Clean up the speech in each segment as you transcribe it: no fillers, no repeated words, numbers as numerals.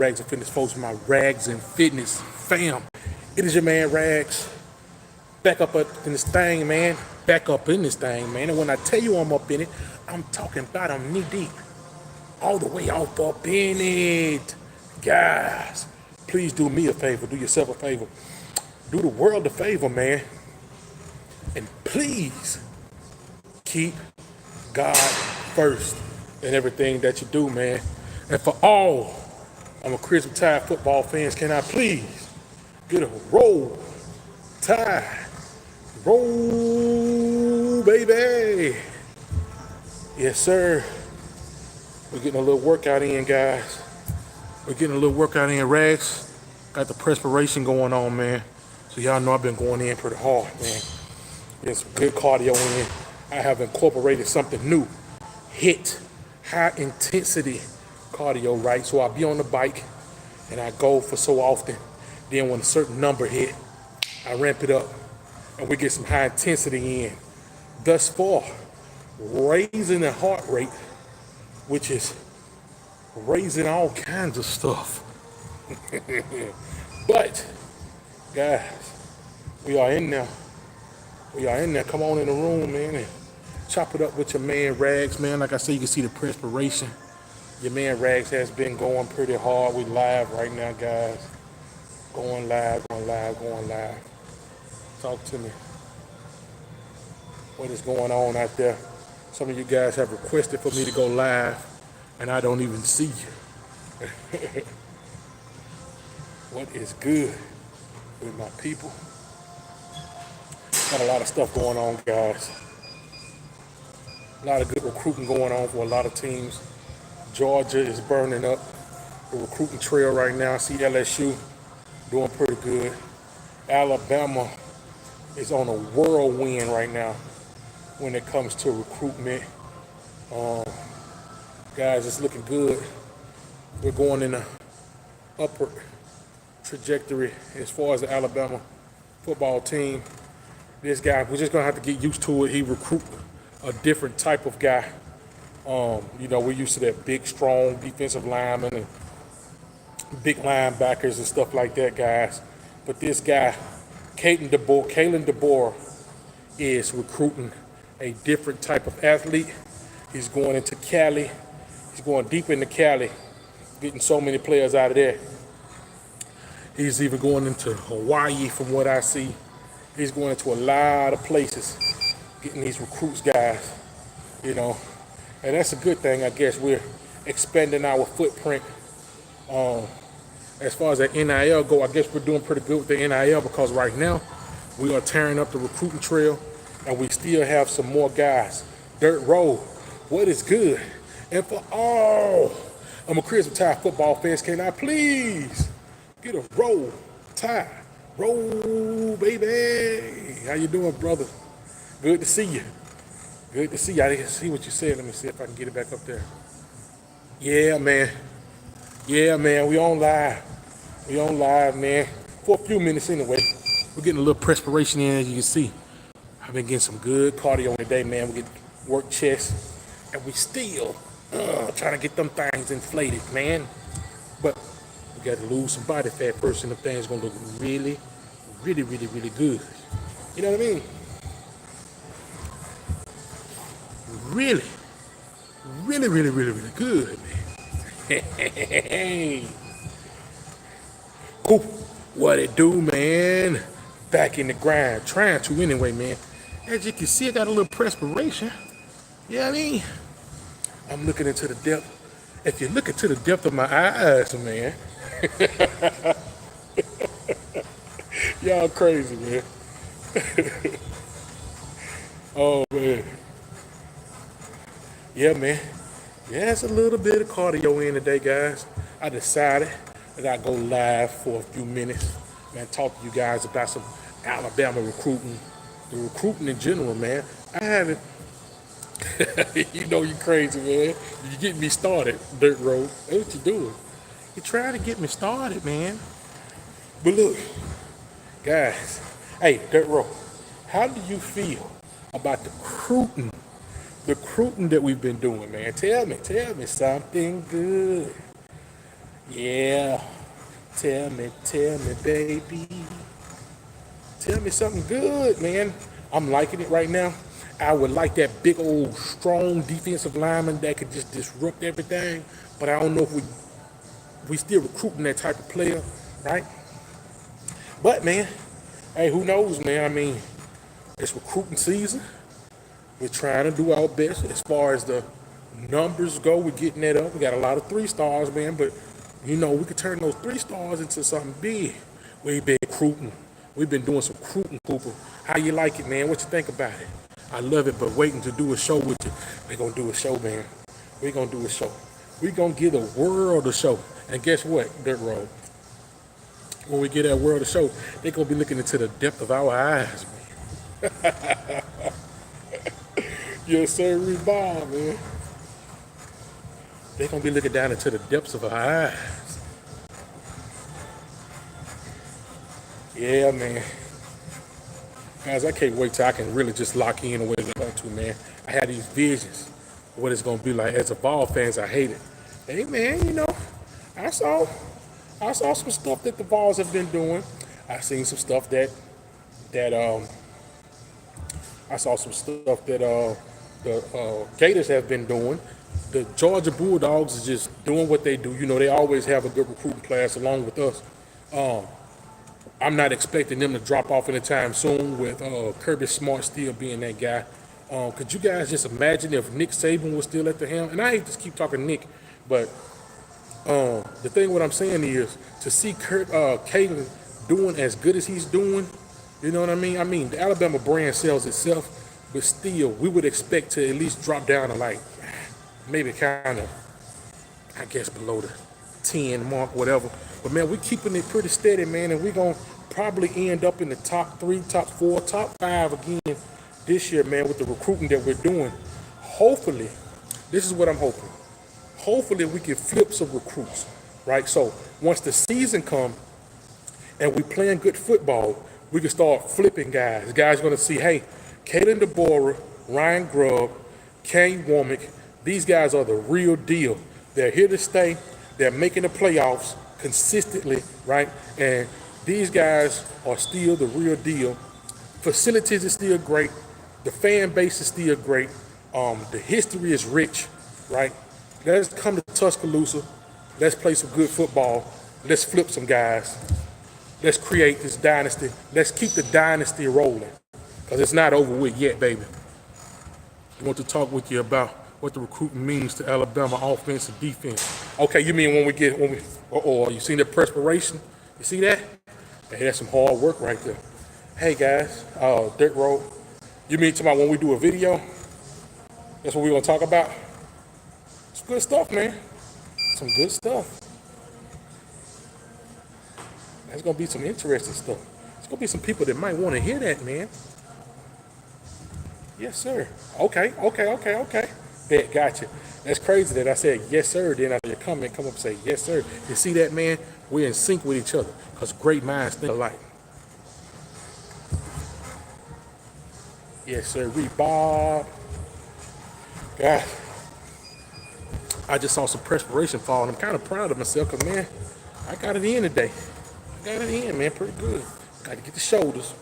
Rags and Fitness folks, my Rags and Fitness fam. It is your man Rags. Back up in this thing, man. Back up in this thing, man. And when I tell you I'm up in it, I'm talking about I'm knee deep. All the way up in it. Guys, please do me a favor. Do yourself a favor. Do the world a favor, man. And please keep God first in everything that you do, man. And for all I'm a Chris retired football fans, can I please get a roll tide? Roll, baby. Yes, sir. We're getting a little workout in, guys. We're getting a little workout in, Rags. Got the perspiration going on, man. So y'all know I've been going in pretty hard, man. Getting some good cardio in. I have incorporated something new. HIIT, high intensity cardio, right? So I'll be on the bike and I go for so often. Then when a certain number hit, I ramp it up and we get some high intensity in. Thus far, raising the heart rate, which is raising all kinds of stuff. But, guys, we are in there. We are in there. Come on in the room, man, and chop it up with your man Rags, man. Like I said, you can see the perspiration. Your man Rags has been going pretty hard. We live right now, guys. Going live, going live, going live. Talk to me. What is going on out there? Some of you guys have requested for me to go live, and I don't even see you. What is good with my people? Got a lot of stuff going on, guys. A lot of good recruiting going on for a lot of teams. Georgia is burning up the recruiting trail right now. I see LSU doing pretty good. Alabama is on a whirlwind right now when it comes to recruitment. Guys, it's looking good. We're going in an upward trajectory as far as the Alabama football team. This guy, we're just gonna have to get used to it. He recruit a different type of guy. You know, we're used to that big, strong defensive lineman and big linebackers and stuff like that, guys. But this guy, Kalen DeBoer, is recruiting a different type of athlete. He's going into Cali. He's going deep into Cali, getting so many players out of there. He's even going into Hawaii from what I see. He's going into a lot of places, getting these recruits, guys, you know. And that's a good thing, I guess. We're expanding our footprint. As far as the NIL go, I guess we're doing pretty good with the NIL because right now we are tearing up the recruiting trail and we still have some more guys. Dirt Road, what is good? And for all I'm a Chris retired football fans, can I please get a roll tide? Roll, baby. How you doing, brother? Good to see you. Good to see you. I didn't see what you said. Let me see if I can get it back up there. Yeah, man. Yeah, man. We on live. We on live, man. For a few minutes anyway. We're getting a little perspiration in, as you can see. I've been getting some good cardio today, man. We get work chest, and we still trying to get them things inflated, man. But we got to lose some body fat first, and the thing's gonna look really, really, really, really good. You know what I mean? Really, really, really, really, really good, man. Hey, cool. What it do, man? Back in the grind, trying to anyway, man. As you can see, I got a little perspiration. You know what I mean? I'm looking into the depth. If you look into the depth of my eyes, man. Y'all crazy, man. Oh, man. Yeah, man. Yeah, it's a little bit of cardio in today, guys. I decided that I'd go live for a few minutes, man, talk to you guys about some Alabama recruiting, the recruiting in general, man. I haven't, you know you crazy, man. You get me started, Dirt Road. That's what you doing. You trying to get me started, man. But look, guys, hey, Dirt Road, how do you feel about the recruiting that we've been doing, man? Tell me something good. Yeah. Tell me, baby. Tell me something good, man. I'm liking it right now. I would like that big old strong defensive lineman that could just disrupt everything. But I don't know if we still recruiting that type of player, right? But man, hey, who knows, man? I mean, it's recruiting season. We're trying to do our best as far as the numbers go. We're getting that up. We got a lot of 3 stars, man, but we could turn those 3 stars into something big. We've been recruiting. We've been doing some recruiting, Cooper. How you like it, man? What you think about it? I love it, but waiting to do a show with you. We're gonna do a show, man. We're gonna do a show. We're gonna give the world a show. And guess what, Dirt Road? When we get that world a show, they're gonna be looking into the depth of our eyes, man. Yes, sir, Bob, man. They're gonna be looking down into the depths of our eyes. Yeah, man. Guys, I can't wait till I can really just lock in on what it's going to, man. I had these visions of what it's going to be like. As a Vol fans, I hate it. Hey, man, I saw some stuff that the Vols have been doing. I seen some stuff that I saw some stuff that the Gators have been doing. The Georgia Bulldogs is just doing what they do. They always have a good recruiting class along with us. I'm not expecting them to drop off anytime soon with Kirby Smart still being that guy. Could you guys just imagine if Nick Saban was still at the helm? And I hate to keep talking Nick, but the thing what I'm saying is to see Caden doing as good as he's doing, you know what I mean? I mean, the Alabama brand sells itself, but still, we would expect to at least drop down to like maybe kind of, I guess, below the 10 mark, whatever. But man, we're keeping it pretty steady, man, and we're gonna probably end up in the top 3, top 4, top 5 again this year, man, with the recruiting that we're doing. Hopefully, this is what I'm hoping. Hopefully, we can flip some recruits, right? So once the season comes and we playing good football, we can start flipping guys. Guys are gonna see, hey, Kalen DeBoer, Ryan Grubb, Kane Womack, these guys are the real deal. They're here to stay. They're making the playoffs consistently, right? And these guys are still the real deal. Facilities is still great. The fan base is still great. The history is rich, right? Let's come to Tuscaloosa. Let's play some good football. Let's flip some guys. Let's create this dynasty. Let's keep the dynasty rolling, because it's not over with yet, baby. I want to talk with you about what the recruiting means to Alabama offense and defense. Okay, you mean when we, you seen that perspiration? You see that? Hey, that's some hard work right there. Hey guys, Dirt Road, you mean talking about when we do a video? That's what we're gonna talk about? Some good stuff, man. Some good stuff. There's gonna be some interesting stuff. There's gonna be some people that might want to hear that, man. Yes, sir. Okay. Bet, gotcha. That's crazy that I said yes, sir. Then after your comment, come up and say yes, sir. You see that, man? We're in sync with each other because great minds think alike. Yes, sir. Bob. God, I just saw some perspiration fall, and I'm kind of proud of myself because, man, I got it in today. I got it in, man, pretty good. Got to get the shoulders,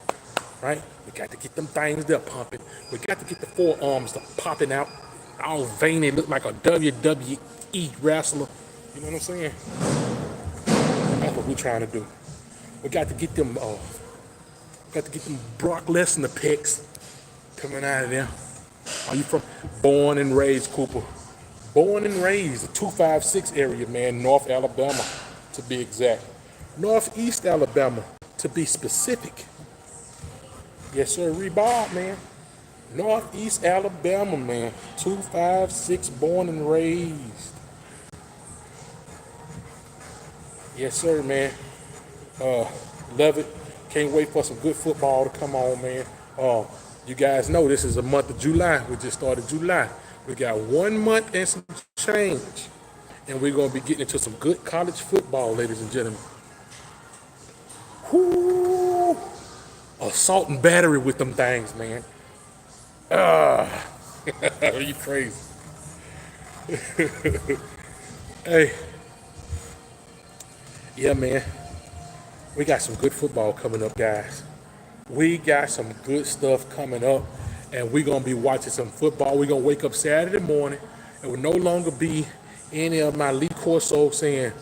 right? We got to get them things there pumping. We got to get the forearms popping out, all veiny, look like a WWE wrestler. You know what I'm saying? That's what we're trying to do. We got to get them, Brock Lesnar pecs coming out of there. Are you from? Born and raised, Cooper. Born and raised, the 256 area, man, North Alabama, to be exact. Northeast Alabama, to be specific. Yes, sir, Bob, man. Northeast Alabama, man. 256, born and raised. Yes, sir, man. Love it. Can't wait for some good football to come on, man. You guys know this is a month of July. We just started July. We got 1 month and some change. And we're going to be getting into some good college football, ladies and gentlemen. Whoo! Assault and battery with them things, man. Are you crazy? Hey, Yeah, man. We got some good football coming up, guys. We got some good stuff coming up, and we're gonna be watching some football. We're gonna wake up Saturday morning. It will no longer be any of my Lee Corso saying,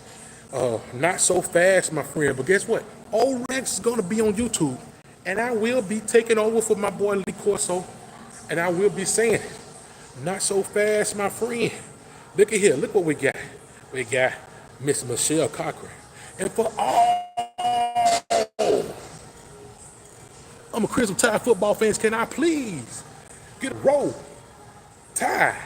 not so fast, my friend. But guess what? Old Rex is gonna be on YouTube, and I will be taking over for my boy Lee Corso, and I will be saying, not so fast, my friend. Look at here. Look what we got. We got Miss Michelle Cochran. And for all I'm a Crimson Tide football fans, can I please get a roll? Tide.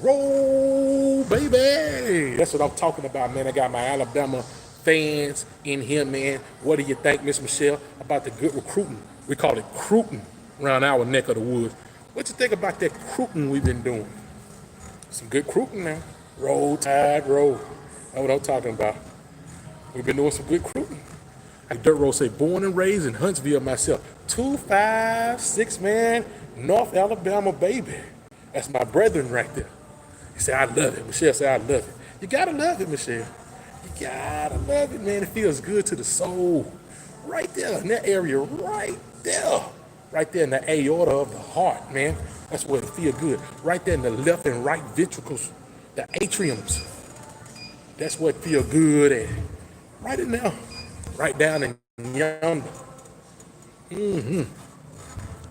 Roll, baby. That's what I'm talking about, man. I got my Alabama fans in here, man. What do you think, Miss Michelle, about the good recruiting? We call it recruiting around our neck of the woods. What you think about that recruiting we've been doing? Some good recruiting now. Roll, Tide, roll. That's what I'm talking about. We've been doing some good recruiting. Like Dirt Road say, born and raised in Huntsville myself. 256, man, North Alabama, baby. That's my brethren right there. He said, I love it. Michelle said, I love it. You gotta love it, Michelle. You gotta love it, man. It feels good to the soul. Right there in that area, right there. Right there in the aorta of the heart, man. That's where it feels good. Right there in the left and right ventricles, the atriums. That's what feels good at. Right in there. Right down in yonder.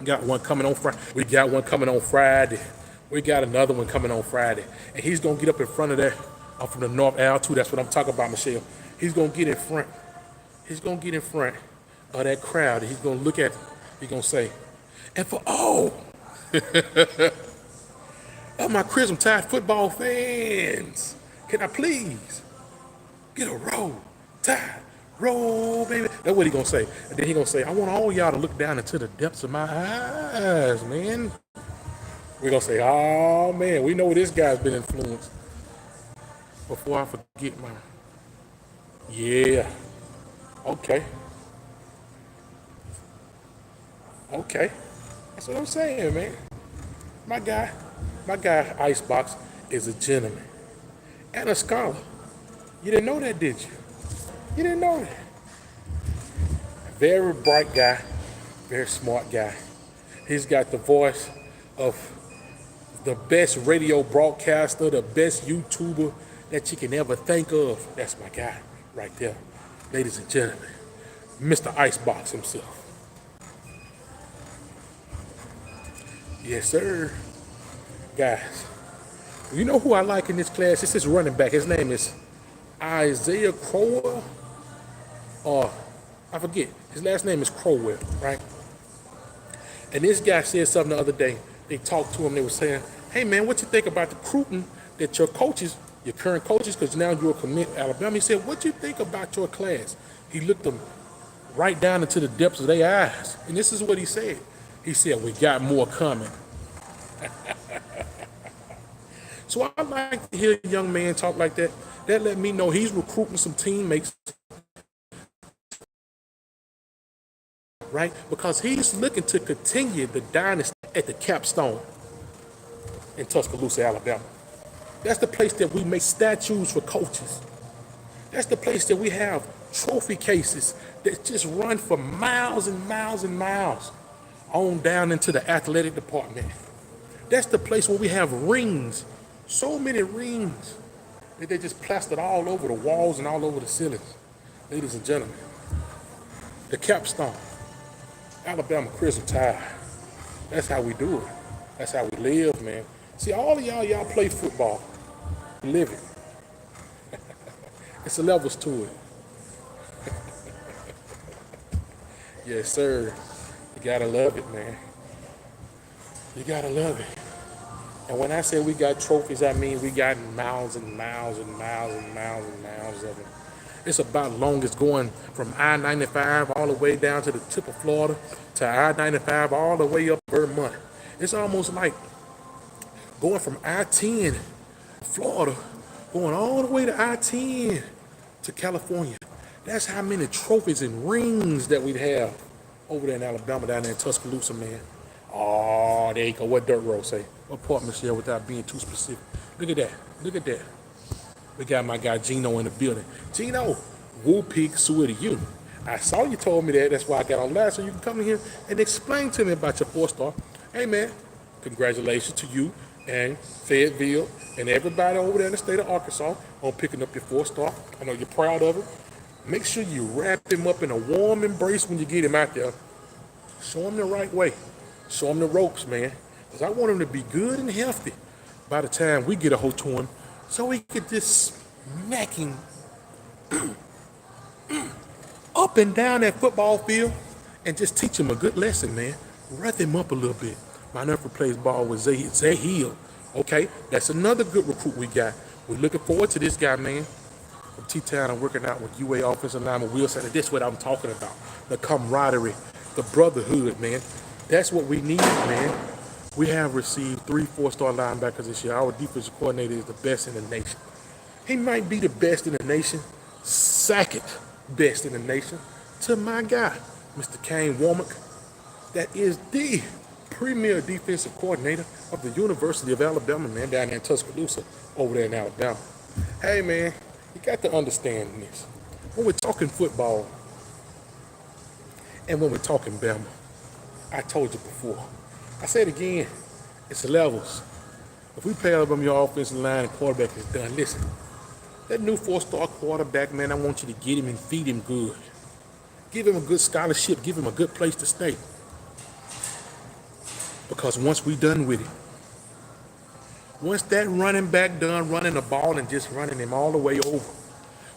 Got one coming on Friday. We got one coming on Friday. We got another one coming on Friday. And he's going to get up in front of that. I'm from the North Al too. That's what I'm talking about, Michelle. He's going to get in front. He's going to get in front of that crowd. He's going to look at it. He's going to say, and for all of my Crimson Tide football fans, can I please get a roll, Tide, roll, baby. That's what he gonna say. And then he gonna say, I want all y'all to look down into the depths of my eyes, man. We're gonna say, oh man, we know this guy's been influenced. Before I forget my, yeah, okay. Okay, that's what I'm saying, man. My guy, Icebox, is a gentleman and a scholar. You didn't know that, did you? You didn't know that. Very bright guy, very smart guy. He's got the voice of the best radio broadcaster, the best YouTuber that you can ever think of. That's my guy right there. Ladies and gentlemen, Mr. Icebox himself. Yes, sir. Guys, you know who I like in this class? It's this running back. His name is Isaiah Crowell. Or I forget. His last name is Crowell, right? And this guy said something the other day. They talked to him. They were saying, hey, man, what you think about the recruiting that your coaches, your current coaches, because now you're a commit Alabama. He said, what you think about your class? He looked them right down into the depths of their eyes. And this is what he said. He said, we got more coming. So I like to hear a young man talk like that. That let me know he's recruiting some teammates, right? Because he's looking to continue the dynasty at the Capstone in Tuscaloosa, Alabama. That's the place that we make statues for coaches. That's the place that we have trophy cases that just run for miles and miles and miles on down into the athletic department. That's the place where we have rings, so many rings that they just plastered all over the walls and all over the ceilings. Ladies and gentlemen, the Capstone, Alabama Crimson Tide. That's how we do it. That's how we live, man. See, all of y'all play football. You live it. It's a levels to it. Yes, sir. You gotta love it, man. You gotta love it. And when I say we got trophies, I mean we got miles and miles and miles and miles and miles of them. It's about longest going from I-95 all the way down to the tip of Florida to I-95 all the way up Vermont. It's almost like going from I-10, Florida, going all the way to I-10 to California. That's how many trophies and rings that we have over there in Alabama, down there in Tuscaloosa, man. Oh, there you go. What Dirt Road say? What part, Michelle, without being too specific? Look at that. Look at that. We got my guy Gino in the building. Gino, Woo Pig Sue to you. I saw you told me that. That's why I got on last. So you can come in here and explain to me about your 4-star. Hey, man, congratulations to you and Fayetteville and everybody over there in the state of Arkansas on picking up your 4-star. I know you're proud of it. Make sure you wrap him up in a warm embrace when you get him out there. Show him the right way. Show him the ropes, man. Because I want him to be good and healthy by the time we get a hold to him so we could just smack him up and down that football field and just teach him a good lesson, man. Rough him up a little bit. My nephew plays ball with Zay Hill. Okay, that's another good recruit we got. We're looking forward to this guy, man. From T-Town, I'm working out with UA offensive lineman Will Sander. That's what I'm talking about. The camaraderie, the brotherhood, man. That's what we need, man. We have received 3 4-star linebackers this year. Our defensive coordinator is the best in the nation. He might be the best in the nation, second best in the nation, to my guy, Mr. Kane Womack. That is the premier defensive coordinator of the University of Alabama, man, down there in Tuscaloosa, over there in Alabama. Hey, man, you got to understand this. When we're talking football and when we're talking Bama, I told you before. I said again, it's levels. If we play Alabama, your offensive line and quarterback is done, listen, that new 4-star quarterback, man, I want you to get him and feed him good. Give him a good scholarship. Give him a good place to stay. Because once we done with it, once that running back done running the ball and just running him all the way over,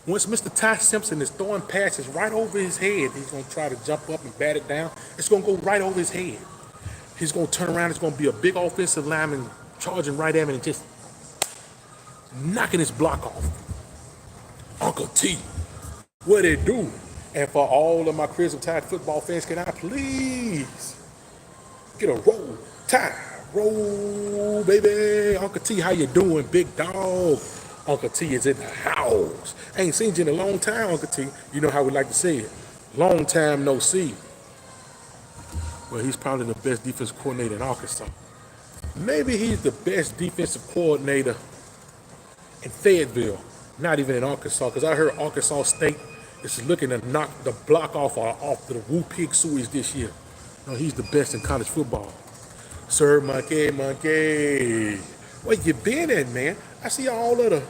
once Mr. Ty Simpson is throwing passes right over his head, he's going to try to jump up and bat it down. It's going to go right over his head. He's going to turn around. It's going to be a big offensive lineman charging right at him and just knocking his block off. Uncle T, what it do? And for all of my Crimson Tide football fans, can I please get a roll tide? Roll, baby. Uncle T, how you doing, big dog? Uncle T is in the house. Ain't seen you in a long time, Uncle T. You know how we like to say it. Long time no see. Well, he's probably the best defensive coordinator in Arkansas. Maybe he's the best defensive coordinator in Fayetteville, not even in Arkansas, because I heard Arkansas State is looking to knock the block off the Woo Pig Sueys this year. No, he's the best in college football. Sir Monkey, where you been at, man? I see all of the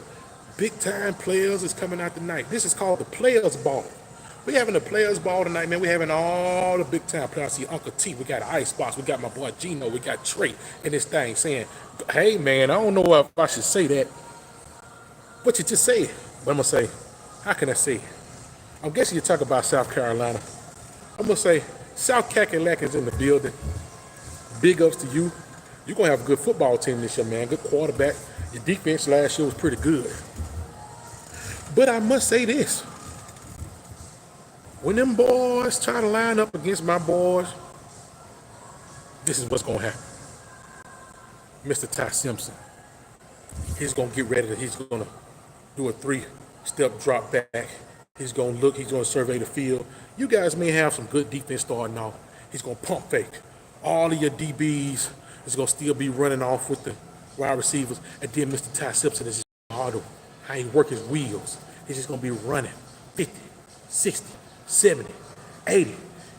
big-time players is coming out tonight. This is called the Players Ball. We having a Players Ball tonight, man. We having all the big-time players. I see Uncle T. We got Icebox. We got my boy Gino. We got Trey in this thing saying, hey, man, I don't know if I should say that. What you just said. But I'm going to say, how can I say it? I'm guessing you're talking about South Carolina. I'm going to say, South Cackalack is in the building. Big ups to you. You're going to have a good football team this year, man. Good quarterback. Your defense last year was pretty good. But I must say this. When them boys try to line up against my boys, this is what's going to happen. Mr. Ty Simpson, he's going to get ready. He's going to do a 3-step drop back. He's going to look. He's going to survey the field. You guys may have some good defense starting off. He's going to pump fake. All of your DBs is going to still be running off with the wide receivers. And then Mr. Ty Simpson is just auto. How he work his wheels. He's just going to be running 50, 60, 70, 80.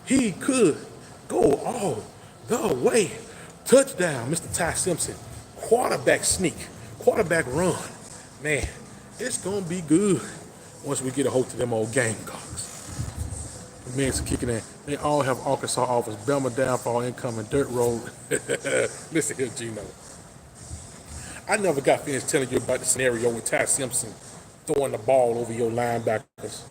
He could go all the way. Touchdown, Mr. Ty Simpson. Quarterback sneak. Quarterback run. Man, it's going to be good once we get a hold of them old Gamecocks. The men's kicking in. They all have Arkansas offers. Bama downfall incoming. Dirt road. Listen here, Gino. I never got finished telling you about the scenario with Ty Simpson throwing the ball over your linebackers.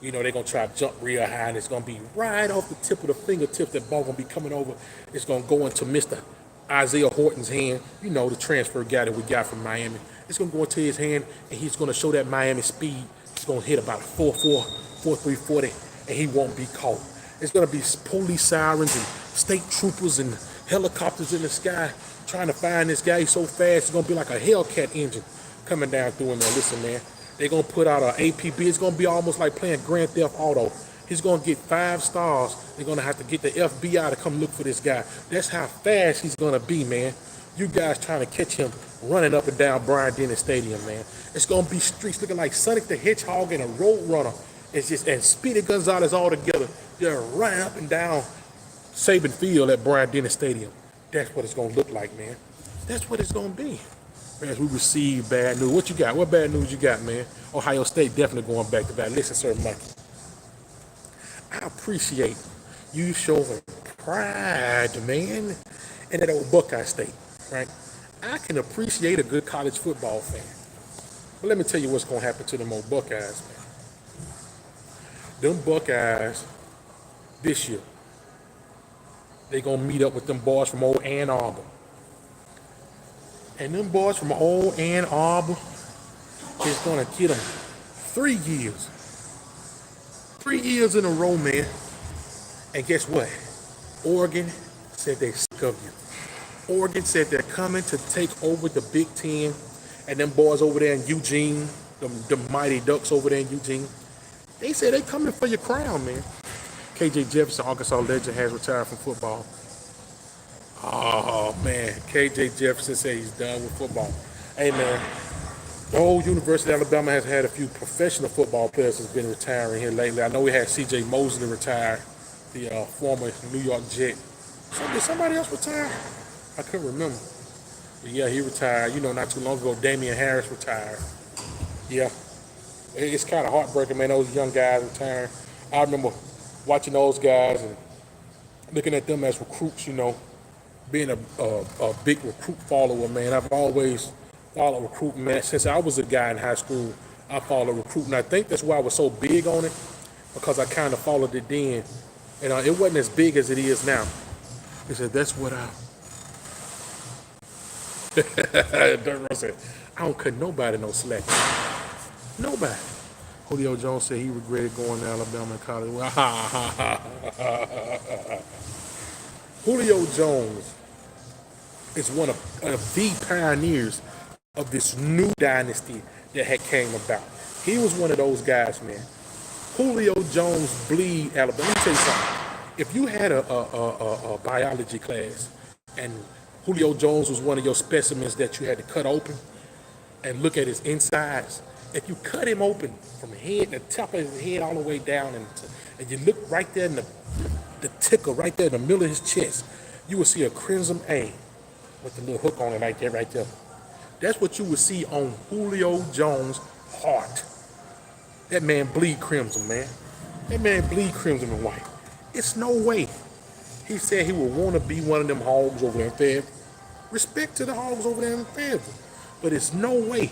You know, they're going to try to jump real high, and it's going to be right off the tip of the fingertips. That ball going to be coming over. It's going to go into Mr. Isaiah Horton's hand. You know, the transfer guy that we got from Miami. It's going to go into his hand, and he's going to show that Miami speed. He's going to hit about a 4.4, 4.3 40, and he won't be caught. It's going to be police sirens and state troopers and helicopters in the sky trying to find this guy. He's so fast, it's going to be like a Hellcat engine coming down through him there. Listen, man, they're going to put out an APB. It's going to be almost like playing Grand Theft Auto. He's going to get 5 stars. They're going to have to get the FBI to come look for this guy. That's how fast he's going to be, man. You guys trying to catch him running up and down Bryant Denny Stadium, man. It's going to be streets looking like Sonic the Hedgehog and a Road Runner It's just, and Speedy Gonzalez all together. They're running up and down Saban Field at Bryant Dennis Stadium. That's what it's going to look like, man. That's what it's going to be. As we receive bad news. What you got? What bad news you got, man? Ohio State definitely going back to back. Listen, Sir Mike, I appreciate you showing pride, man, in that old Buckeye State, right? I can appreciate a good college football fan. But let me tell you what's going to happen to them old Buckeyes, man. Them Buckeyes this year, they going to meet up with them boys from old Ann Arbor. And them boys from old Ann Arbor is going to get them 3 years. 3 years in a row, man. And guess what? Oregon said they're sick of you. Oregon said they're coming to take over the Big Ten. And them boys over there in Eugene, the Mighty Ducks over there in Eugene, they said they coming for your crown, man. KJ Jefferson, Arkansas legend, has retired from football. Oh, man. KJ Jefferson said he's done with football. Hey, man. The whole University of Alabama has had a few professional football players that's been retiring here lately. I know we had C.J. Mosley retire, the former New York Jet. So did somebody else retire? I couldn't remember. But yeah, he retired. You know, not too long ago, Damian Harris retired. Yeah. It's kind of heartbreaking, man, those young guys retiring. I remember watching those guys and looking at them as recruits, you know, being a big recruit follower, man. I've always followed recruiting, man. Since I was a guy in high school, I followed recruiting. I think that's why I was so big on it, because I kind of followed it then. And it wasn't as big as it is now. He said, that's what I... Dirt Ross said, I don't cut nobody no slack. Nobody. Julio Jones said he regretted going to Alabama in college. Julio Jones is one of the pioneers of this new dynasty that had came about. He was one of those guys, man. Julio Jones bleed Alabama. Let me tell you something. If you had a biology class and Julio Jones was one of your specimens that you had to cut open and look at his insides, if you cut him open from the top of his head all the way down, and you look right there in the tickle right there in the middle of his chest, you will see a crimson A with the little hook on it right there. That's what you would see on Julio Jones' heart. That man bleed crimson, man. That man bleed crimson and white. It's no way. He said he would want to be one of them hogs over there in Fayetteville. Respect to the hogs over there in Fayetteville. But it's no way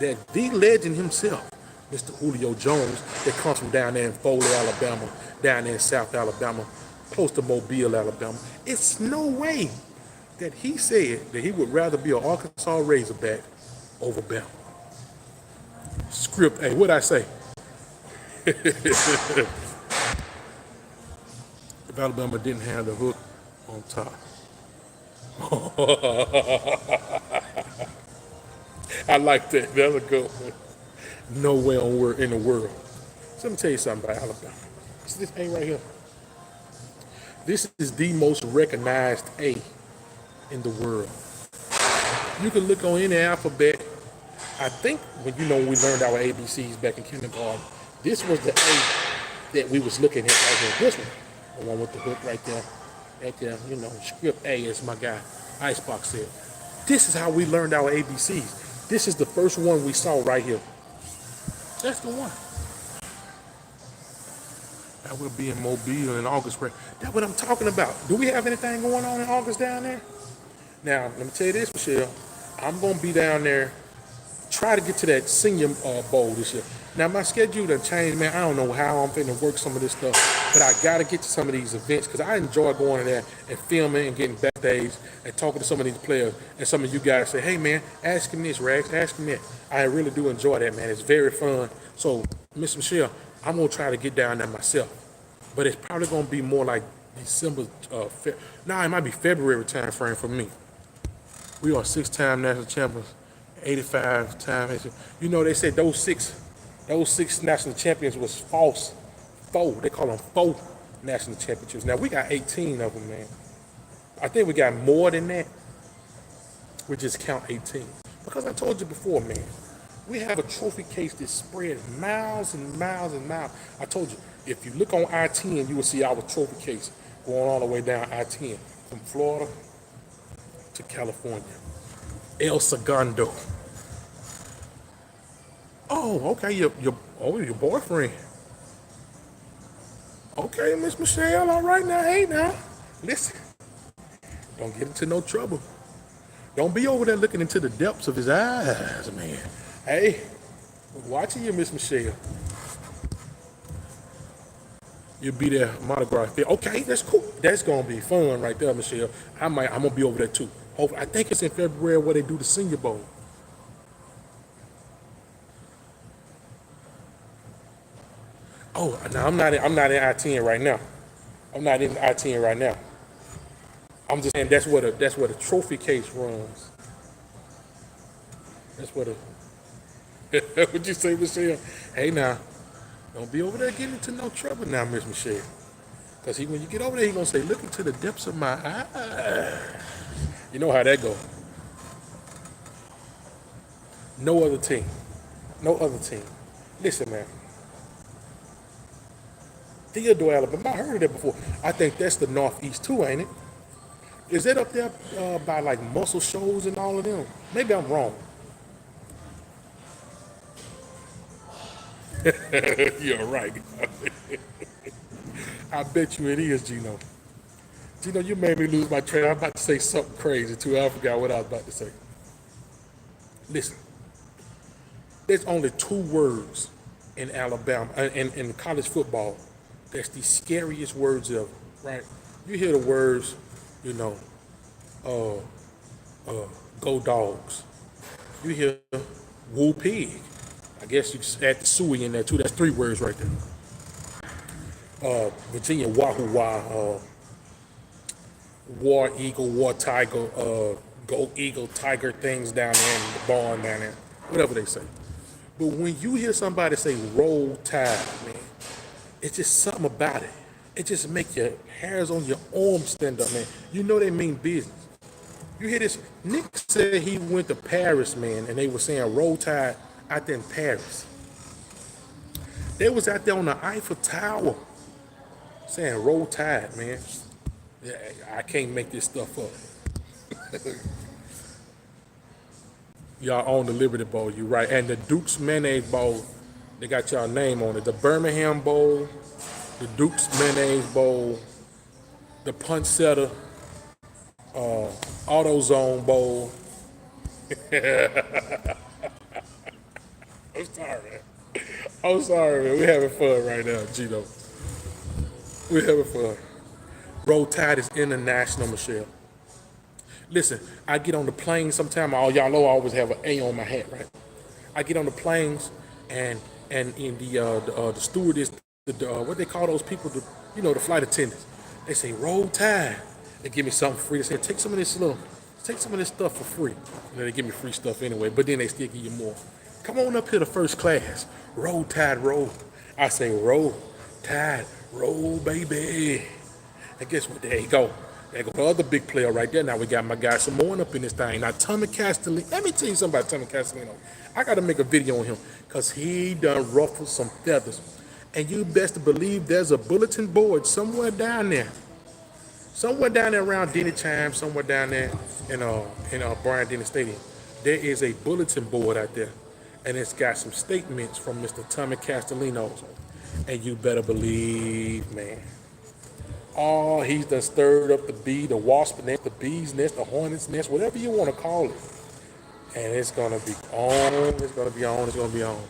that the legend himself, Mr. Julio Jones, that comes from down there in Foley, Alabama, down there in South Alabama, close to Mobile, Alabama, it's no way that he said that he would rather be an Arkansas Razorback over Bama. Script, hey, what'd I say? If Alabama didn't have the hook on top. I like that. That's a good one. Nowhere in the world. So let me tell you something about Alabama. See this A right here? This is the most recognized A in the world. You can look on any alphabet. I think when we learned our ABCs back in kindergarten, this was the A that we was looking at right here. This one. The one with the hook right there. Right there, script A, as my guy Icebox said. This is how we learned our ABCs. This is the first one we saw right here. That's the one. That will be in Mobile in August. That's what I'm talking about. Do we have anything going on in August down there? Now, let me tell you this, Michelle. I'm going to be down there, try to get to that Senior Bowl this year. Now, my schedule done changed, man. I don't know how I'm finna work some of this stuff, but I got to get to some of these events because I enjoy going in there and filming and getting backstage and talking to some of these players. And some of you guys say, hey, man, ask him this, Rags, ask him that. I really do enjoy that, man. It's very fun. So, Miss Michelle, I'm going to try to get down there myself. But it's probably going to be more like December. It might be February time frame for me. We are 6-time national champions, 85-time. They said those six national champions was false. They call them faux national championships. Now, we got 18 of them, man. I think we got more than that. We just count 18. Because I told you before, man, We have a trophy case that spread miles and miles and miles. I told you, if you look on I-10, you will see our trophy case going all the way down I-10 from Florida to California. El Segundo. Oh, okay, your boyfriend. Okay, Miss Michelle, all right now, hey now. Listen, don't get into no trouble. Don't be over there looking into the depths of his eyes, man. Hey, watching you, Miss Michelle. You'll be there, Mardi Gras. Okay, that's cool. That's gonna be fun right there, Michelle. I'm gonna be over there too. I think it's in February where they do the Senior Bowl. Oh, no, I'm not in I-10 right now. I'm not in I-10 right now. I'm just saying that's where the trophy case runs. That's what what you say, Michelle? Hey now, don't be over there getting into no trouble now, Miss Michelle. Because when you get over there, he gonna say, look into the depths of my eye. You know how that go. No other team. No other team. Listen, man. Theodore, Alabama. I heard of that before. I think that's the Northeast too, ain't it? Is that up there by like Muscle Shoals and all of them? Maybe I'm wrong. You're right. I bet you it is, Gino. Gino, you made me lose my train. I'm about to say something crazy too. I forgot what I was about to say. Listen, there's only two words in Alabama, in college football, that's the scariest words ever, right? You hear the words, you know, go dogs. You hear woo pig. I guess you just add the suey in there too. That's three words right there. Virginia wahoo wah, war eagle, war tiger, go eagle, tiger things down there in the barn down there, whatever they say. But when you hear somebody say roll tide, man, it's just something about it. It just make your hairs on your arm stand up, man. You know they mean business. You hear this? Nick said he went to Paris, man, and they were saying roll tide out there in Paris. They was out there on the Eiffel Tower saying roll tide, man. Yeah, I can't make this stuff up. Y'all own the Liberty Bowl, you right. And the Duke's Mayonnaise Bowl, they got y'all name on it. The Birmingham Bowl, the Duke's Mayonnaise Bowl, the Punch Setter, AutoZone Bowl. I'm sorry, man. I'm sorry, man. We're having fun right now, Gino. We're having fun. Roll Tide is international, Michelle. Listen, I get on the plane sometime. All y'all know I always have an A on my hat, right? I get on the planes, and in the stewardess, what they call those people, the flight attendants. They say roll tide. They give me something free. They say take some of this stuff for free. They give me free stuff anyway, but then they still give you more. Come on up here to first class. Roll tide, roll. I say roll tide, roll, baby. And guess what? There you go. There go the other big player right there. Now we got my guy Samoan up in this thing. Now Tommy Castellino. Let me tell you something about Tommy Castellino. I got to make a video on him because he done ruffled some feathers. And you best believe there's a bulletin board somewhere down there. Somewhere down there around Denny Chimes, somewhere down there in Bryant-Denny Stadium. There is a bulletin board out there. And it's got some statements from Mr. Tommy Castellino. And you better believe, man. Oh, he's done stirred up the bee, the wasp nest, the bee's nest, the hornet's nest, whatever you want to call it. And it's going to be on, it's going to be on, it's going to be on.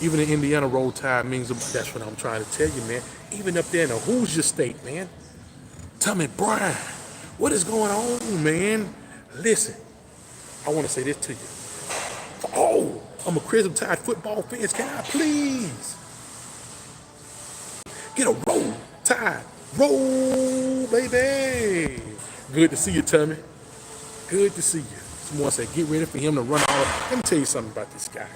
Even the Indiana roll tide means, that's what I'm trying to tell you, man. Even up there in the Hoosier State, man. Tommy Bryan, what is going on, man? Listen, I want to say this to you. Oh, I'm a Crimson Tide football fan. Can I please get a roll tide? Roll, baby. Good to see you, Tommy. Good to see you. Someone said, get ready for him to run all of. Let me tell you something about this guy.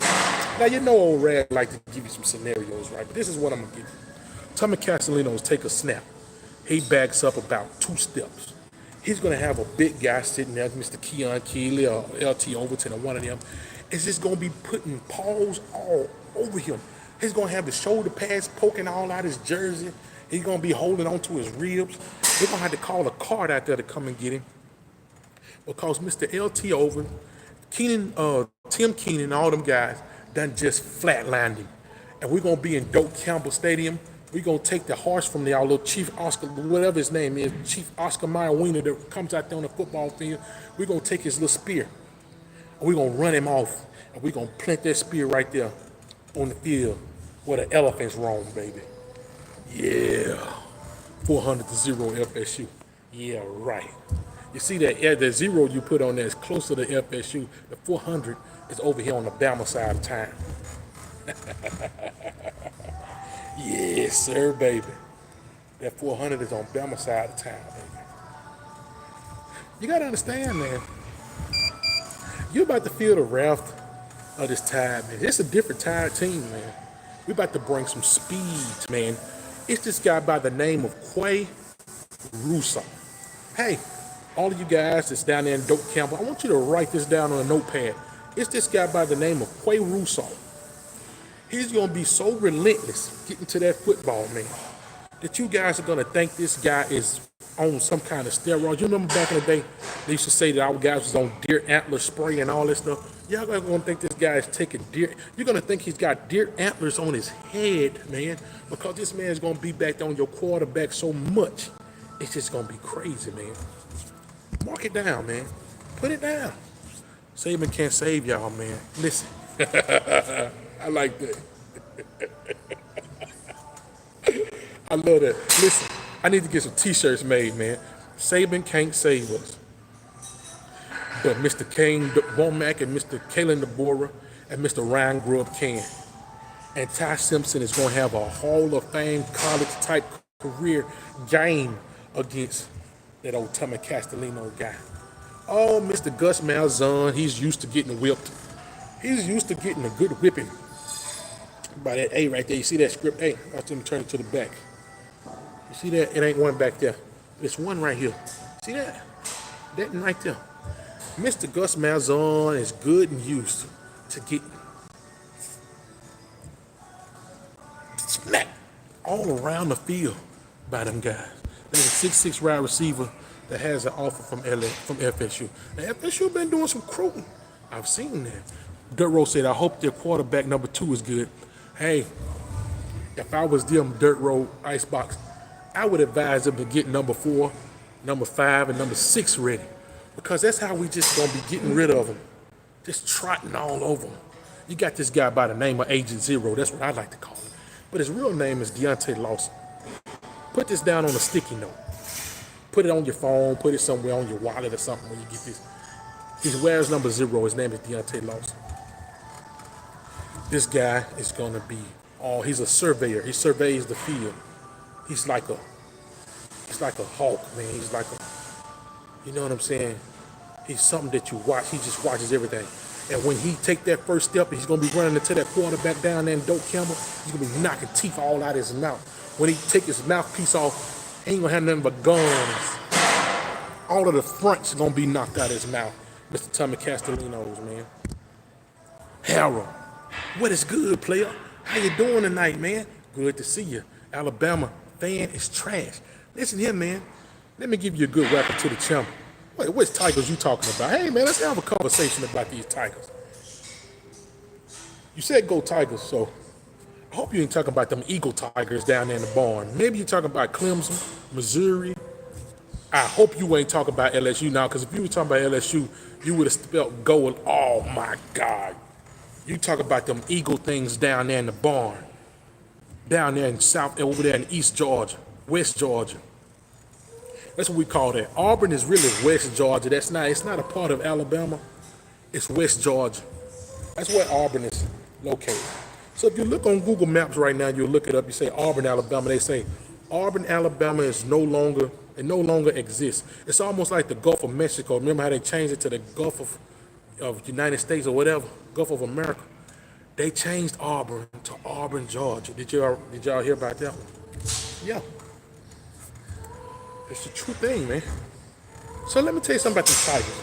Now, you know old Rad like to give you some scenarios, right? But this is what I'm going to give you. Tommy Castellino's take a snap. He backs up about 2 steps. He's going to have a big guy sitting there, Mr. Keon Keeley or LT Overton or one of them. is just gonna be putting paws all over him. He's gonna have the shoulder pads poking all out his jersey. He's gonna be holding onto his ribs. They're gonna have to call a cart out there to come and get him because Mr. LT over, Tim Keenan, all them guys done just flatlined him. And we're gonna be in Doak Campbell Stadium. We're gonna take the horse from our little Chief Oscar, whatever his name is, Chief Oscar Mayer Wiener that comes out there on the football field. We're gonna take his little spear and we're gonna run him off. And we're gonna plant that spear right there on the field where the elephants roam, baby. Yeah. 400-0 FSU. Yeah, right. You see that the 0 you put on there is closer to FSU. The 400 is over here on the Bama side of town. Yes, sir, baby. That 400 is on Bama side of town, baby. You gotta understand, man. You're about to feel the wrath of this Tide, man. It's a different Tide team, man. We're about to bring some speed, man. It's this guy by the name of Qua Russaw. Hey, all of you guys that's down there in Doak Campbell, I want you to write this down on a notepad. It's this guy by the name of Qua Russaw. He's going to be so relentless getting to that football, man, that you guys are going to think this guy is on some kind of steroids. You remember back in the day, they used to say that our guys was on deer antler spray and all this stuff. Y'all going to think this guy is taking deer. You're going to think he's got deer antlers on his head, man, because this man is going to be back on your quarterback so much. It's just going to be crazy, man. Mark it down, man. Put it down. Saban can't save y'all, man. Listen. I like that. I love that. Listen, I need to get some t-shirts made, man. Saban can't save us. But Mr. Kane Womack and Mr. Kalen DeBoer and Mr. Ryan Grubb can. And Ty Simpson is going to have a Hall of Fame college-type career game against that old Tommy Castellino guy. Oh, Mr. Gus Malzahn, he's used to getting whipped. He's used to getting a good whipping. By that A right there, you see that script A? Let me turn it to the back. You see that? It ain't one back there. It's one right here. See that? That one right there. Mr. Gus Malzahn is good and used to get smacked all around the field by them guys. There's a 6'6" wide receiver that has an offer from FSU. Now, FSU been doing some recruiting. I've seen that. Dirt Road said, I hope their quarterback number 2 is good. Hey, if I was them Dirt Road Icebox, I would advise them to get number 4, number 5, and number 6 ready. Because that's how we just gonna be getting rid of them. Just trotting all over them. You got this guy by the name of Agent Zero. That's what I like to call him. But his real name is Deontay Lawson. Put this down on a sticky note. Put it on your phone. Put it somewhere on your wallet or something when you get this. He wears number 0. His name is Deontay Lawson. This guy is going to be, he's a surveyor. He surveys the field. He's like a hawk, man. He's like you know what I'm saying? He's something that you watch. He just watches everything. And when he take that first step, he's going to be running into that quarterback down there in Doak Campbell. He's going to be knocking teeth all out of his mouth. When he take his mouthpiece off, he ain't going to have nothing but gums. All of the fronts going to be knocked out of his mouth. Mr. Tommy Castellino's, man. Harold, what is good, player? How you doing tonight, man? Good to see you. Alabama fan is trash. Listen here, man. Let me give you a good welcome to the channel. Wait, which Tigers you talking about? Hey, man, let's have a conversation about these Tigers. You said go Tigers, so I hope you ain't talking about them Eagle Tigers down there in the barn. Maybe you're talking about Clemson, Missouri. I hope you ain't talking about LSU now, because if you were talking about LSU, you would have spelled go with, oh my God. You talk about them Eagle things down there in the barn. Down there in South, over there in East Georgia, West Georgia. That's what we call that. Auburn is really West Georgia. It's not a part of Alabama. It's West Georgia. That's where Auburn is located. So if you look on Google Maps right now, you look it up, you say Auburn, Alabama, they say Auburn, Alabama it no longer exists. It's almost like the Gulf of Mexico. Remember how they changed it to the Gulf of United States or whatever, Gulf of America? They changed Auburn to Auburn, Georgia. Did y'all hear about that one? Yeah. It's the true thing, man. So let me tell you something about the Tigers,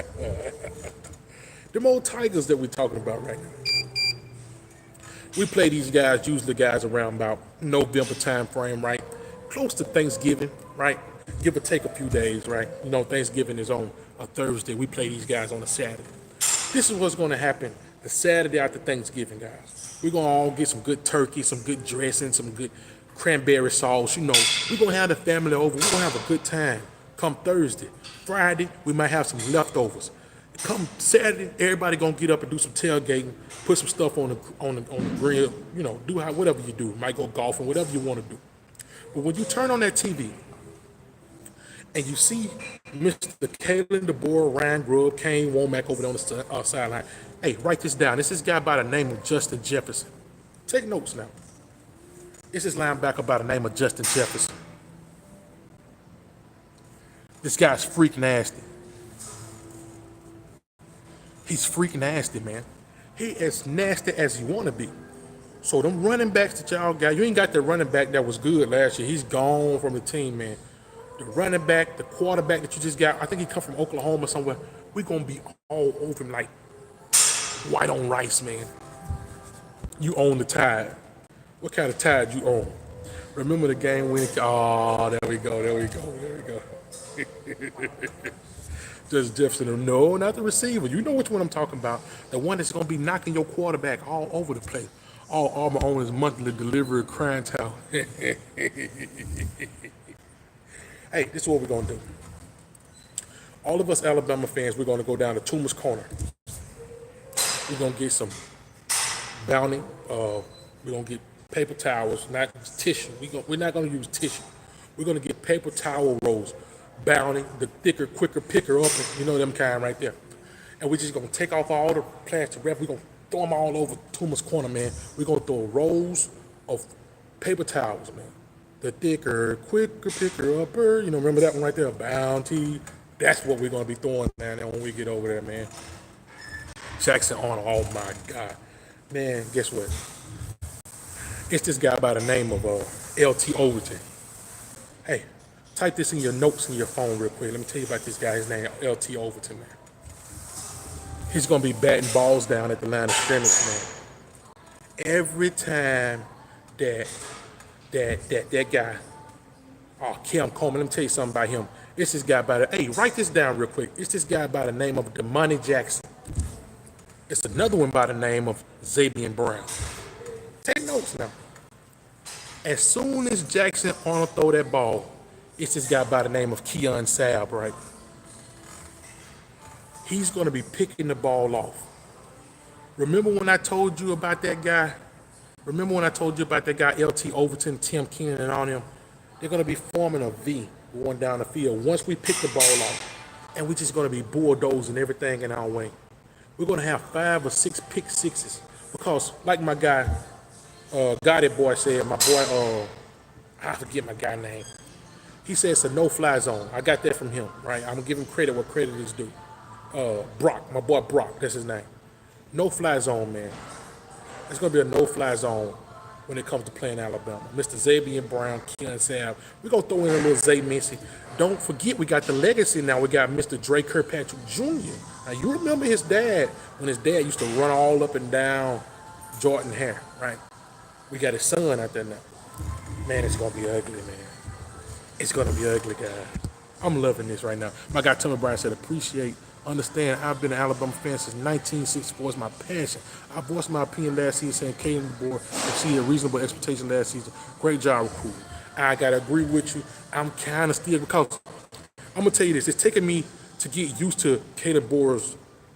man. Them old Tigers that we're talking about right now. We play these guys, usually guys around about November time frame, right? Close to Thanksgiving, right? Give or take a few days, right? You know, Thanksgiving is on a Thursday. We play these guys on a Saturday. This is what's going to happen the Saturday after Thanksgiving, guys. We're going to all get some good turkey, some good dressing, some good cranberry sauce. You know, we're going to have the family over. We're going to have a good time. Come Thursday. Friday, we might have some leftovers. Come Saturday, everybody gonna get up and do some tailgating, put some stuff on the grill, you know, do whatever you do. Might go golfing, whatever you want to do. But when you turn on that TV and you see Mr. Kalen DeBoer, Ryan Grubb, Kane Womack over there on the sideline, hey, write this down. This is this guy by the name of Justin Jefferson. Take notes now. This is linebacker by the name of Justin Jefferson. This guy's freak nasty. He's freak nasty, man. He as nasty as you want to be. So them running backs that y'all got, you ain't got the running back that was good last year. He's gone from the team, man. The running back, the quarterback that you just got, I think he come from Oklahoma somewhere. We're going to be all over him like white on rice, man. You own the Tide. What kind of Tide you own? Remember the game when oh, there we go. Just Jefferson, no, not the receiver. You know which one I'm talking about. The one that's going to be knocking your quarterback all over the place. All Armor on his monthly delivery crying towel. Hey, this is what we're going to do. All of us Alabama fans, we're going to go down to Toomer's Corner. We're going to get some Bounty. We're going to get paper towels, not tissue. We're not going to use tissue. We're going to get paper towel rolls. Bounty, the thicker, quicker, picker up, you know them kind right there. And we're just gonna take off all the plastic wrap. We're gonna throw them all over Toomer's Corner, man. We're gonna throw rolls of paper towels, man. The thicker, quicker, picker upper. You know, remember that one right there? Bounty. That's what we're gonna be throwing down there when we get over there, man. Jackson Arnold, oh my God. Man, guess what? It's this guy by the name of LT Overton. Hey. Type this in your notes in your phone real quick. Let me tell you about this guy. His name LT Overton, man. He's gonna be batting balls down at the line of scrimmage, man. Every time that guy, Cam Coleman. Let me tell you something about him. It's this guy by the hey, write this down real quick. It's this guy by the name of Damani Jackson. It's another one by the name of Xavier Brown. Take notes now. As soon as Jackson Arnold throw that ball, it's this guy by the name of Keon Sabb, right? He's going to be picking the ball off. Remember when I told you about that guy? Remember when I told you about that guy, LT Overton, Tim Keenan, and all them? They're going to be forming a V going down the field once we pick the ball off. And we're just going to be bulldozing everything in our way. We're going to have 5 or 6 pick sixes. Because, like my guy, Gotti boy said, my boy, I forget my guy's name. He said it's a no-fly zone. I got that from him, right? I'm going to give him credit where credit is due. Brock, my boy Brock, that's his name. No-fly zone, man. It's going to be a no-fly zone when it comes to playing Alabama. Mr. Xavier Brown, Keon Sabb. We're going to throw in a little Zay Missy. Don't forget, we got the legacy now. We got Mr. Dre Kirkpatrick Jr. Now, you remember his dad, when his dad used to run all up and down Jordan hair, right? We got his son out there now. Man, it's going to be ugly, man. It's going to be ugly, guys. I'm loving this right now. My guy, Timmy Bryan, said, appreciate, understand, I've been an Alabama fan since 1964. It's my passion. I voiced my opinion last season saying Kalen DeBoer exceeded reasonable expectation last season. Great job recruiting. I got to agree with you. I'm kind of still, because I'm going to tell you this. It's taking me to get used to Kalen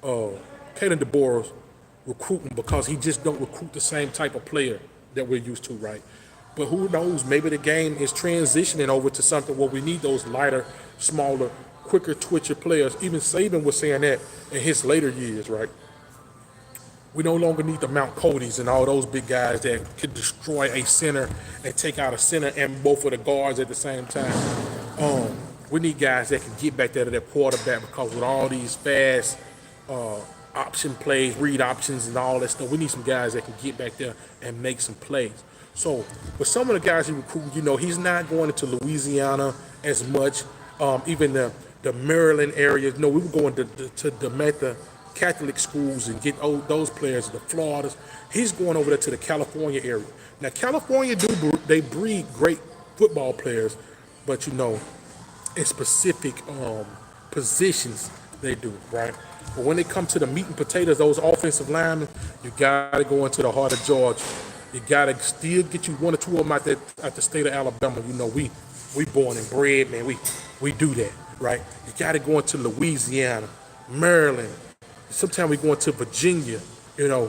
DeBoer's recruiting, because he just don't recruit the same type of player that we're used to, right? But who knows, maybe the game is transitioning over to something where we need those lighter, smaller, quicker twitcher players. Even Saban was saying that in his later years, right? We no longer need the Mount Codys and all those big guys that could destroy a center and take out a center and both of the guards at the same time. We need guys that can get back there to their quarterback, because with all these fast option plays, read options and all that stuff, we need some guys that can get back there and make some plays. So with some of the guys he recruited, you know, he's not going into Louisiana as much, even the Maryland area. No, we were going to DeMatha Catholic schools and get those players, the Floridas. He's going over there to the California area. Now, California they breed great football players, but in specific positions they do, right? But when it comes to the meat and potatoes, those offensive linemen, you gotta go into the heart of Georgia. You gotta still get you one or two of them out the state of Alabama. We born and bred, man. We do that, right? You gotta go into Louisiana, Maryland. Sometimes we go into Virginia.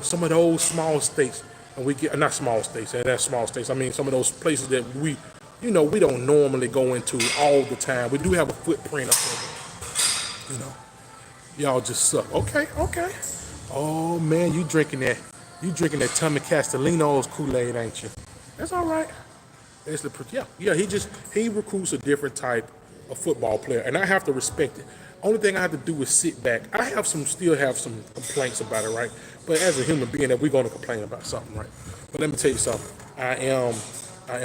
Some of those small states, and we get not small states. And that's small states. I mean, some of those places that we don't normally go into all the time. We do have a footprint up there. Y'all just suck. Okay. Oh man, you drinking that Tommy Castellino's Kool-Aid, ain't you? That's all right. He recruits a different type of football player, and I have to respect it. Only thing I have to do is sit back. Still have some complaints about it, right? But as a human being, that we're going to complain about something, right? But let me tell you something. I am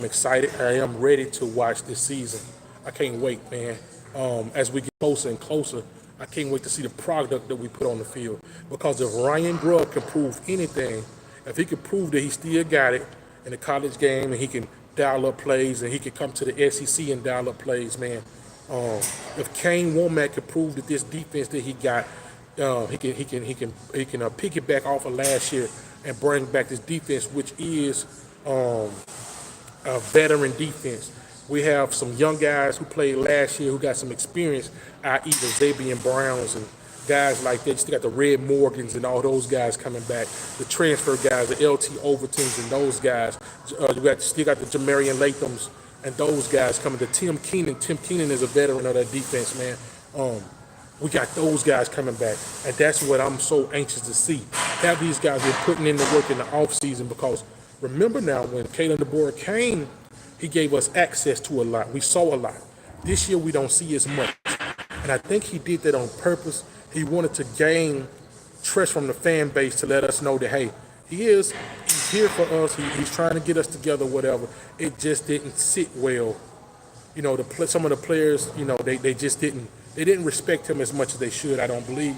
excited. I am ready to watch this season. I can't wait, man. As we get closer and closer, I can't wait to see the product that we put on the field. Because if Ryan Grubb can prove anything, if he can prove that he still got it in the college game and he can dial up plays and he can come to the SEC and dial up plays, man. If Kane Womack can prove that this defense that he got, he can piggyback off of last year and bring back this defense, which is a veteran defense. We have some young guys who played last year who got some experience, i.e. the Xavier Browns and guys like that. You still got the Red Morgans and all those guys coming back. The transfer guys, the LT Overtons and those guys. You still got the Jamarian Lathams and those guys coming. The Tim Keenan. Tim Keenan is a veteran of that defense, man. We got those guys coming back. And that's what I'm so anxious to see. Have these guys been putting in the work in the offseason, because remember now when Kalen DeBoer came, he gave us access to a lot. We saw a lot. This year we don't see as much. And I think he did that on purpose. He wanted to gain trust from the fan base to let us know that, hey, he's here for us. He's trying to get us together, whatever. It just didn't sit well. Some of the players, they just didn't respect him as much as they should, I don't believe.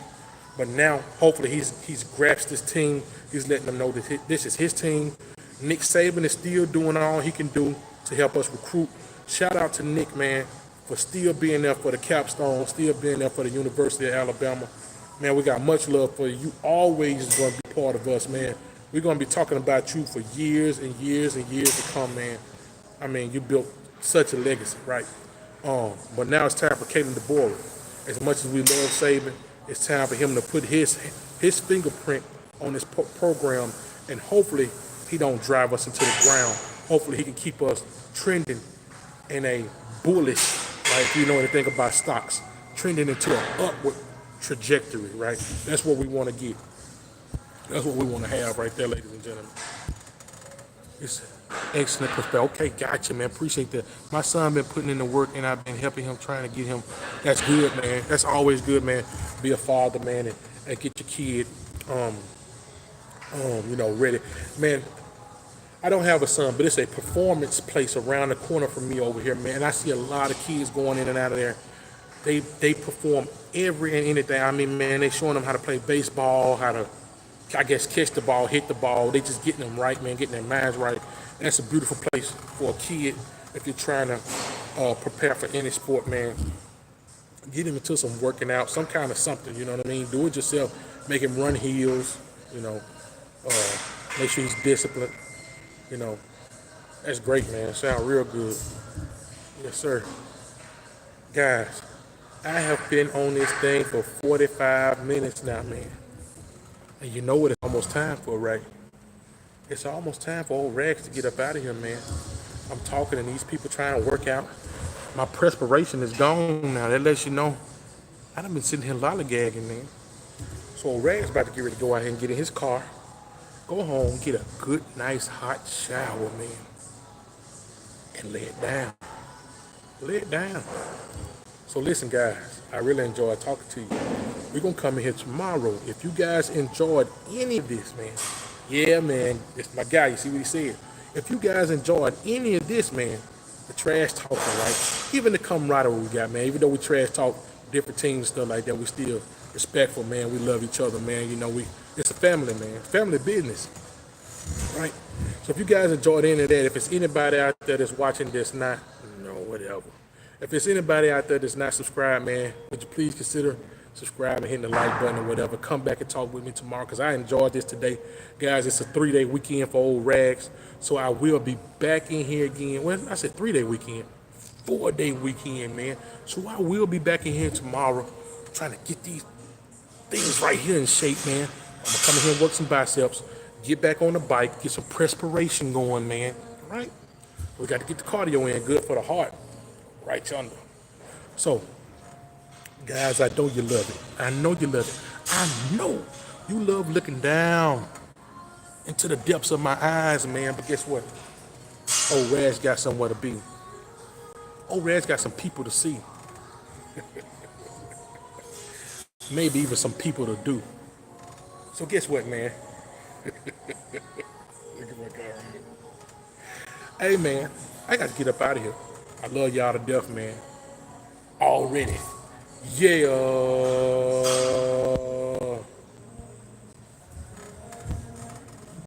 But now, hopefully, he's grasped his team. He's letting them know that this is his team. Nick Saban is still doing all he can do to help us recruit. Shout out to Nick, man, for still being there for the capstone, still being there for the University of Alabama. Man, we got much love for you. You always going to be part of us, man. We're going to be talking about you for years and years and years to come, man. I mean, you built such a legacy, right? But now it's time for Kalen DeBoer. As much as we love Saban, it's time for him to put his fingerprint on this program, and hopefully he don't drive us into the ground. Hopefully he can keep us trending in a bullish, right? If you know anything about stocks, trending into an upward trajectory, right? That's what we want to get. That's what we want to have right there, ladies and gentlemen. It's excellent perspective. Okay, gotcha, man. Appreciate that. My son been putting in the work, and I've been helping him, trying to get him. That's good, man. That's always good, man. Be a father, man, and get your kid, ready. Man, I don't have a son, but it's a performance place around the corner from me over here, man. And I see a lot of kids going in and out of there. They perform every and anything. I mean, man, they showing them how to play baseball, how to, I guess, catch the ball, hit the ball. They just getting them right, man, getting their minds right. And that's a beautiful place for a kid if you're trying to prepare for any sport, man. Get him into some working out, some kind of something, you know what I mean? Do it yourself. Make him run hills, make sure he's disciplined. That's great, man. Sound real good. Yes, sir. Guys, I have been on this thing for 45 minutes now, man. And you know what it's almost time for, right? It's almost time for old Rags to get up out of here, man. I'm talking and these people trying to work out. My perspiration is gone now. That lets you know I done been sitting here lollygagging, man. So old Rags about to get ready to go out here and get in his car. Go home, get a good, nice, hot shower, man. And lay it down. Lay it down. So listen, guys, I really enjoyed talking to you. We're going to come in here tomorrow. If you guys enjoyed any of this, man. Yeah, man. It's my guy. You see what he said? If you guys enjoyed any of this, man, the trash talking, right? Even the camaraderie we got, man. Even though we trash talk different teams and stuff like that, we still respectful, man. We love each other, man. You know, it's a family, man. Family business, right? So if you guys enjoyed any of that, if it's anybody out there that's watching this not, whatever. If it's anybody out there that's not subscribed, man, would you please consider subscribing, hitting the like button or whatever. Come back and talk with me tomorrow because I enjoyed this today. Guys, it's a 3-day weekend for Old Rags. So I will be back in here again. Well, I said 3-day weekend. 4-day weekend, man. So I will be back in here tomorrow trying to get these things right here in shape, man. I'm going to come in here and work some biceps, get back on the bike, get some perspiration going, man. All right? We got to get the cardio in, good for the heart. Right yonder. So, guys, I know you love it. I know you love it. I know you love looking down into the depths of my eyes, man. But guess what? Old Rags got somewhere to be. Old Rags got some people to see. Maybe even some people to do. So guess what, man? Look at my guy. Hey, man, I got to get up out of here. I love y'all to death, man. Already. Yeah.